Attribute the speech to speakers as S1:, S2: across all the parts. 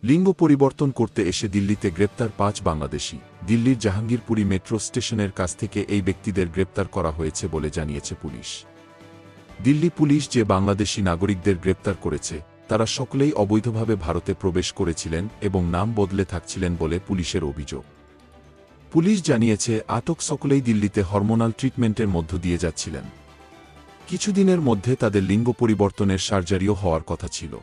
S1: লিঙ্গ পরিবর্তন করতে এসে দিল্লিতে গ্রেপ্তার ৫ বাংলাদেশি। দিল্লির জাহাঙ্গীরপুরী মেট্রো স্টেশনের কাছ থেকে এই ব্যক্তিদের গ্রেপ্তার করা হয়েছে বলে জানিয়েছে পুলিশ। দিল্লি পুলিশ যে বাংলাদেশি নাগরিকদের গ্রেপ্তার করেছে তারা সকলেই অবৈধভাবে ভারতে প্রবেশ করেছিলেন এবং নাম বদলে থাকছিলেন বলে পুলিশের অভিযোগ। পুলিশ জানিয়েছে আটক সকলেই দিল্লিতে হরমোনাল ট্রিটমেন্টের মধ্য দিয়ে যাচ্ছিলেন। কিছুদিনের মধ্যে তাদের লিঙ্গ পরিবর্তনের সার্জারিও হওয়ার কথা ছিল।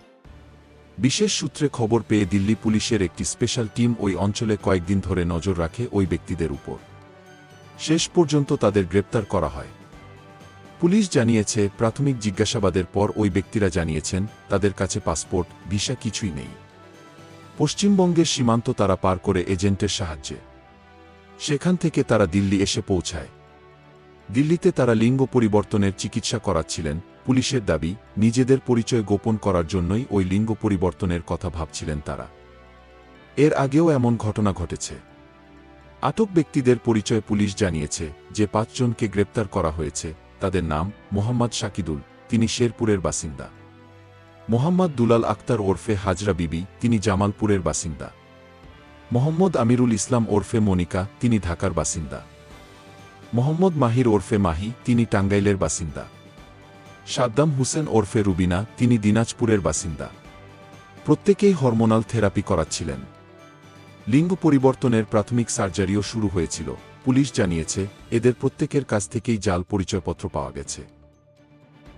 S1: বিশেষ সূত্রে খবর পেয়ে দিল্লি পুলিশের একটি স্পেশাল টিম ওই অঞ্চলে কয়েকদিন ধরে নজর রাখে ওই ব্যক্তিদের উপর। শেষ পর্যন্ত তাদের গ্রেপ্তার করা হয়। পুলিশ জানিয়েছে প্রাথমিক জিজ্ঞাসাবাদের পর ওই ব্যক্তিরা জানিয়েছেন তাদের কাছে পাসপোর্ট, ভিসা কিছুই নেই। পশ্চিমবঙ্গের সীমান্ত তারা পার করে এজেন্টের সাহায্যে সেখান থেকে তারা দিল্লি এসে পৌঁছায়। দিল্লিতে তারা লিঙ্গ পরিবর্তনের চিকিৎসা করাচ্ছিলেন। পুলিশের দাবি, নিজেদের পরিচয় গোপন করার জন্যই ওই লিঙ্গ পরিবর্তনের কথা ভাবছিলেন তারা। এর আগেও এমন ঘটনা ঘটেছে। আটক ব্যক্তিদের পরিচয় পুলিশ জানিয়েছে যে ৫ জনকে গ্রেপ্তার করা হয়েছে তাদের নাম মোহাম্মদ শাকিদুল, তিনি শেরপুরের বাসিন্দা। মোহাম্মদ দুলাল আক্তার ওরফে হাজরা বিবি, তিনি জামালপুরের বাসিন্দা। মোহাম্মদ আমিরুল ইসলাম ওরফে মনিকা, তিনি ঢাকার বাসিন্দা। মোহাম্মদ মাহির ওরফে মাহি, তিনি টাঙ্গাইলের বাসিন্দা। সাদ্দাম হোসেন ওরফে রুবিনা, তিনি দিনাজপুরের বাসিন্দা। প্রত্যেকেই হরমোনাল থেরাপি করাচ্ছিলেন। লিঙ্গ পরিবর্তনের প্রাথমিক সার্জারিও শুরু হয়েছিল। পুলিশ জানিয়েছে এদের প্রত্যেকের কাছ থেকেই জাল পরিচয়পত্র পাওয়া গেছে।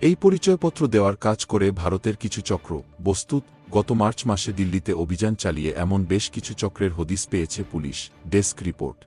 S1: এই পরিচয়পত্র দেওয়ার কাজ করে ভারতের কিছু চক্র। বস্তুত গত মার্চ মাসে দিল্লিতে অভিযান চালিয়ে এমন বেশ কিছু চক্রের হদিস পেয়েছে পুলিশ। Desk report.